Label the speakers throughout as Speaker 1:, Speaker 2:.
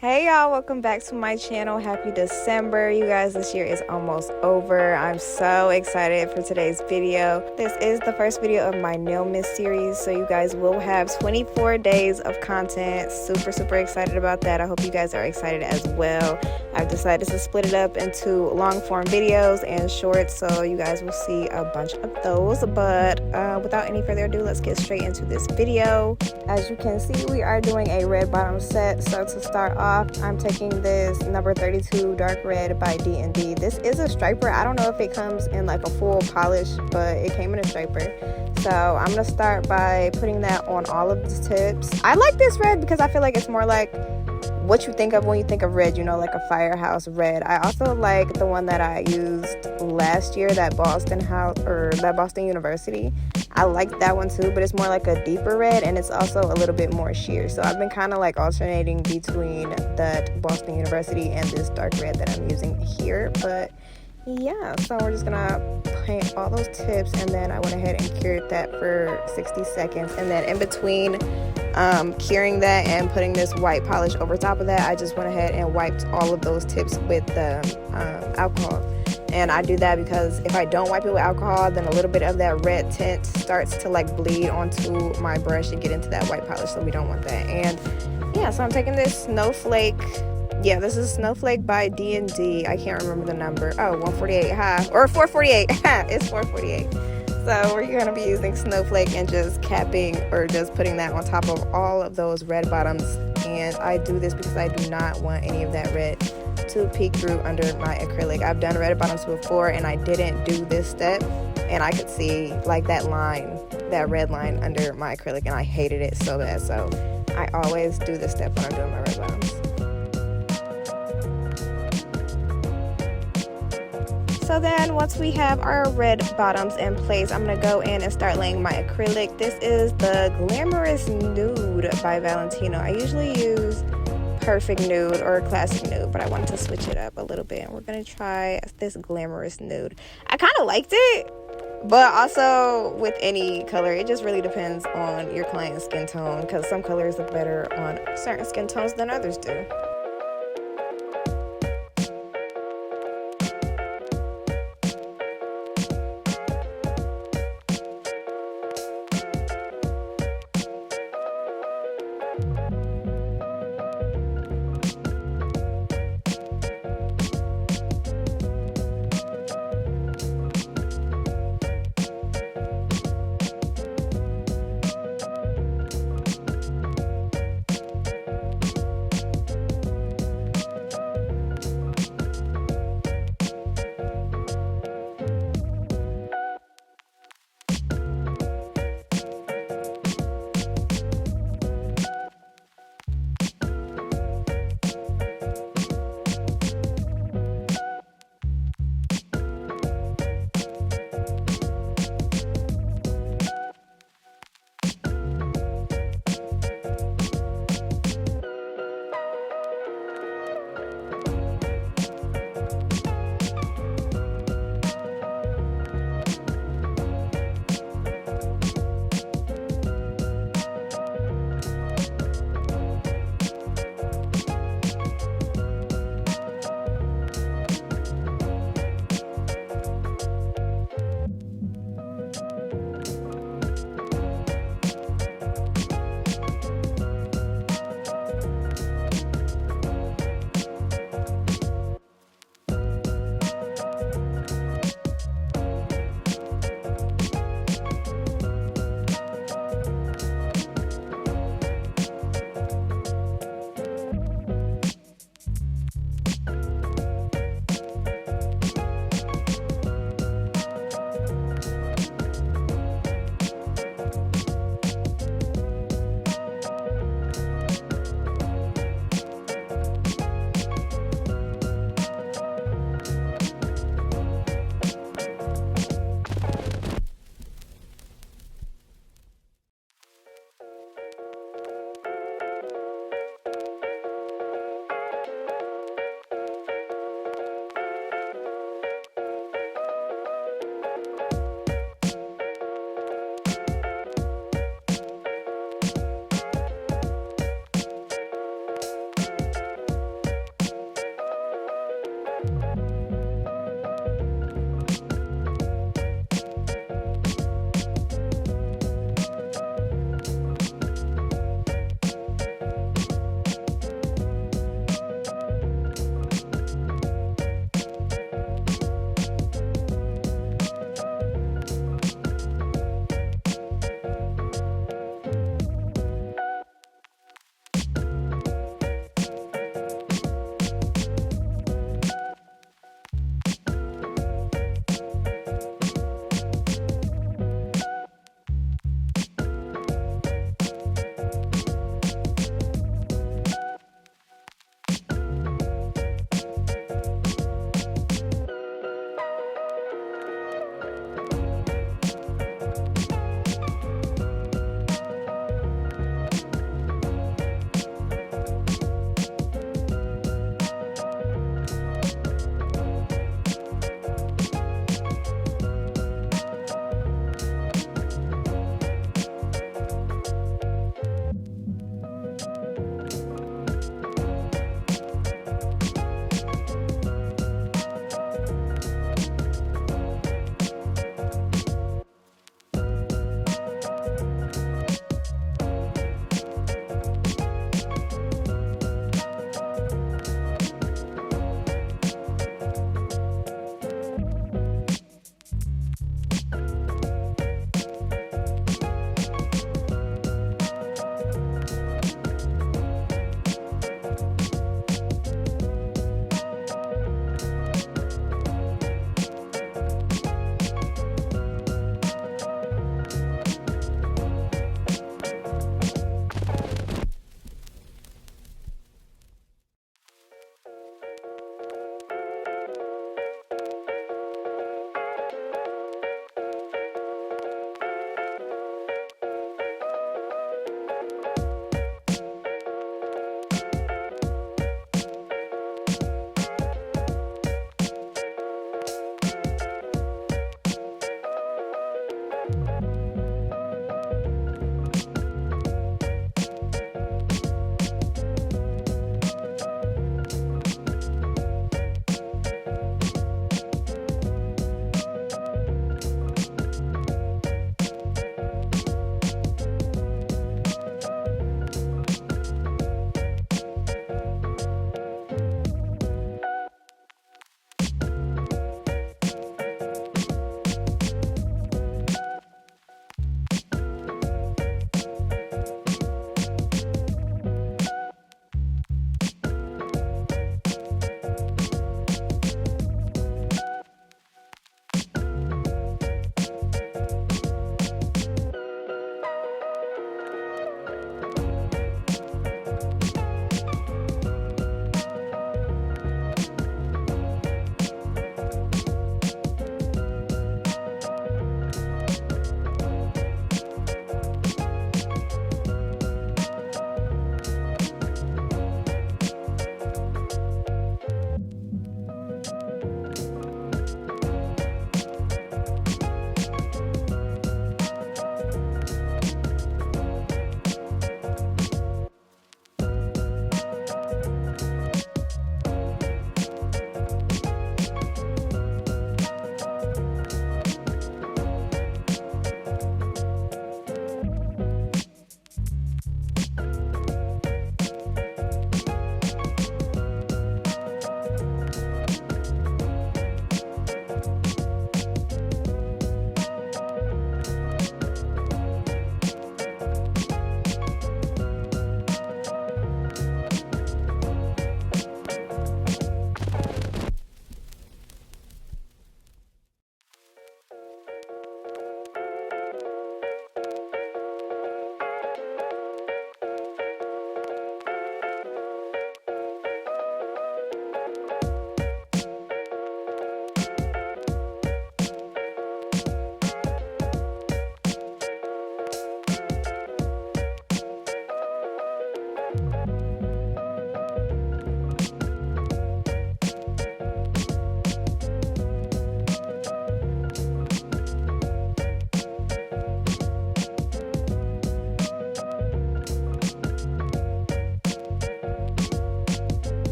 Speaker 1: Hey y'all, welcome back to my channel. Happy December. You guys, this year is almost over. I'm so excited for today's video. This is the first video of my NAILMAS series, so you guys will have 24 days of content. Super excited about that. I hope you guys are excited as well. I've decided to split it up into long form videos and shorts, so you guys will see a bunch of those. But without any further ado, let's get straight into this video. As you can see, we are doing a red bottom set. So to start off, I'm taking this number 32 dark red by D&D. This is a striper. I don't know if it comes in like a full polish, but it came in a striper. So I'm gonna start by putting that on all of the tips. I like this red because I feel like it's more like what you think of when you think of red, you know, like a firehouse red. I also like the one that I used last year, that Boston University. I like that one too, but it's more like a deeper red, and it's also a little bit more sheer. So I've been kind of like alternating between that Boston University and this dark red that I'm using here. But yeah, so we're just gonna paint all those tips, and then I went ahead and cured that for 60 seconds. And then in between curing that and putting this white polish over top of that, I just went ahead and wiped all of those tips with the alcohol. And I do that because if I don't wipe it with alcohol, then a little bit of that red tint starts to like bleed onto my brush and get into that white polish, so we don't want that. And yeah, so I'm taking this Snowflake. Yeah, this is Snowflake by D&D. I can't remember the number. Oh, 148, or 448. It's 448. So we're going to be using Snowflake and just capping or just putting that on top of all of those red bottoms. And I do this because I do not want any of that red to peek through under my acrylic. I've done red bottoms before and I didn't do this step, and I could see like that line, that red line under my acrylic, and I hated it so bad. So I always do this step when I'm doing my red bottoms. So then once we have our red bottoms in place, I'm going to go in and start laying my acrylic. This is the Glamorous Nude by Valentino. I usually use Perfect Nude or Classic Nude, but I wanted to switch it up a little bit, and we're going to try this Glamorous Nude. I kind of liked it, but also with any color, it just really depends on your client's skin tone, because some colors look better on certain skin tones than others do.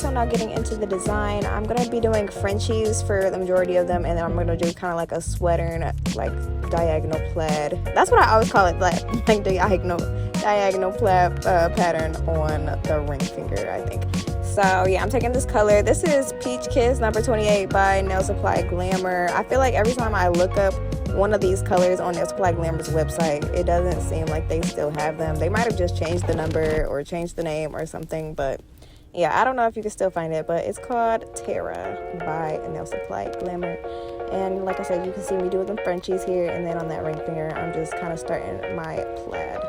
Speaker 1: so now getting into the design, I'm going to be doing Frenchies for the majority of them, and then I'm going to do kind of like a sweater, like diagonal plaid. That's what I always call it, like diagonal plaid pattern on the ring finger, I think. So yeah, I'm taking this color. This is Peach Kiss number 28 by Nail Supply Glamour. I feel like every time I look up one of these colors on Nail Supply Glamour's website, it doesn't seem like they still have them. They might have just changed the number or changed the name or something, but yeah, I don't know if you can still find it, but it's called Terra by Nail Supply Glamour. And like I said, you can see me doing the Frenchies here, and then on that ring finger, I'm just kind of starting my plaid.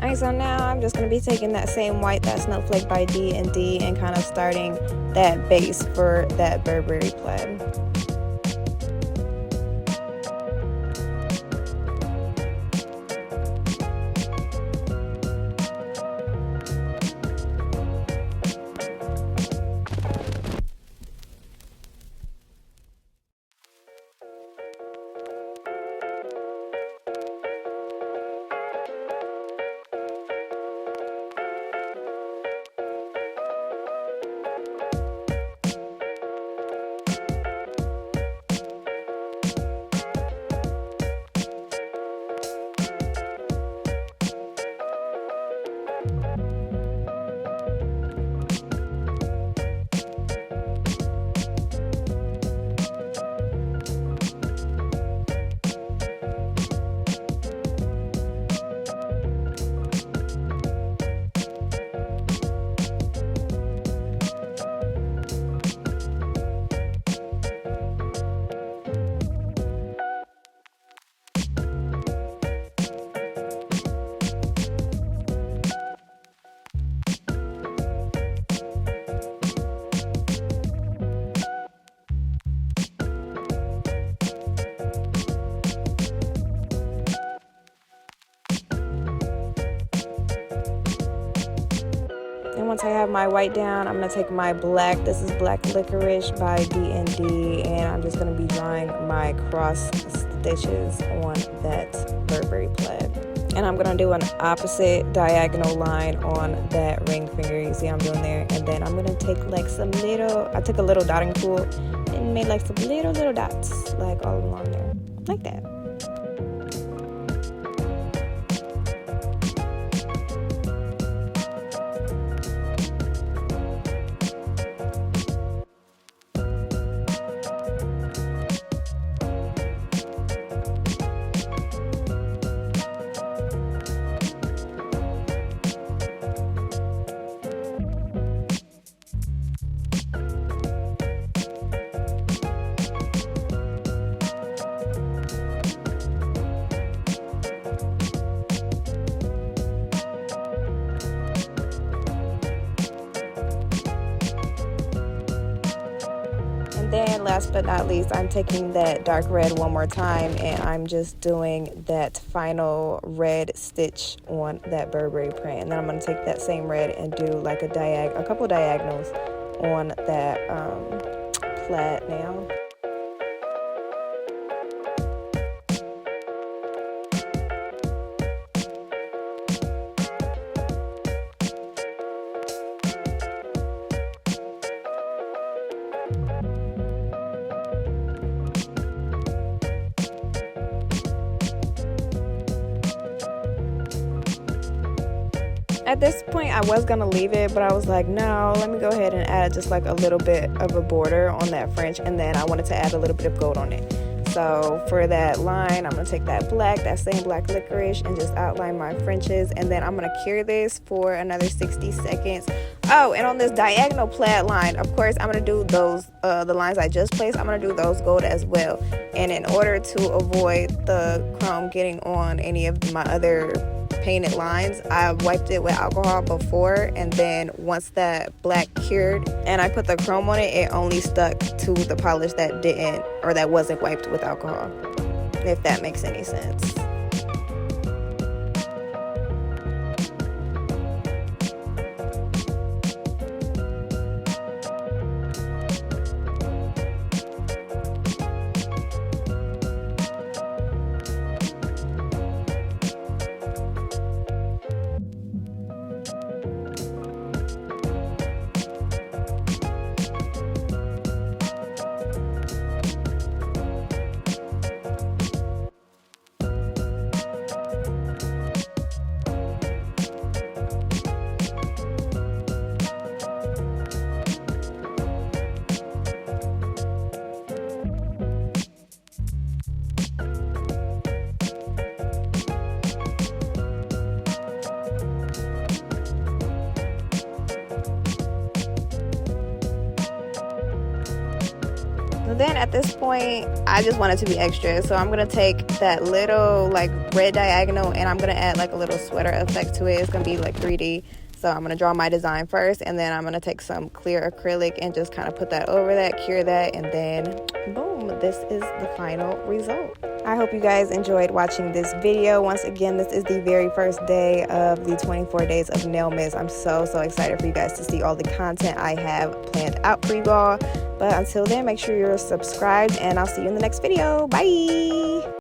Speaker 1: Alright, so now I'm just going to be taking that same white, that Snowflake by D&D, and kind of starting that base for that Burberry plaid. And once I have my white down, I'm going to take my black. This is Black Licorice by D&D, and I'm just going to be drawing my cross stitches on that Burberry plaid. And I'm going to do an opposite diagonal line on that ring finger. You see I'm doing there. And then I'm going to take like some little, I took a little dotting tool and made like some little dots like all along there, like that. then last but not least, I'm taking that dark red one more time, and I'm just doing that final red stitch on that Burberry print. And then I'm going to take that same red and do like a couple diagonals on that plaid now. At this point, I was gonna leave it, but I was like, no, let me go ahead and add just like a little bit of a border on that French, and then I wanted to add a little bit of gold on it. So for that line, I'm gonna take that same black licorice, and just outline my Frenches, and then I'm gonna cure this for another 60 seconds. Oh, and on this diagonal plaid line, of course, I'm gonna do those, the lines I just placed, I'm gonna do those gold as well. And in order to avoid the chrome getting on any of my other painted lines, I wiped it with alcohol before, and then once that black cured and I put the chrome on it, it only stuck to the polish that wasn't wiped with alcohol, if that makes any sense. Then at this point, I just want it to be extra, so I'm gonna take that little like red diagonal, and I'm gonna add like a little sweater effect to it. It's gonna be like 3D. So I'm gonna draw my design first, and then I'm gonna take some clear acrylic and just kind of put that over that, cure that, and then boom, this is the final result. I hope you guys enjoyed watching this video. Once again, this is the very first day of the 24 days of NAILMAS. I'm so excited for you guys to see all the content I have planned out for you all. But until then, make sure you're subscribed, and I'll see you in the next video. Bye!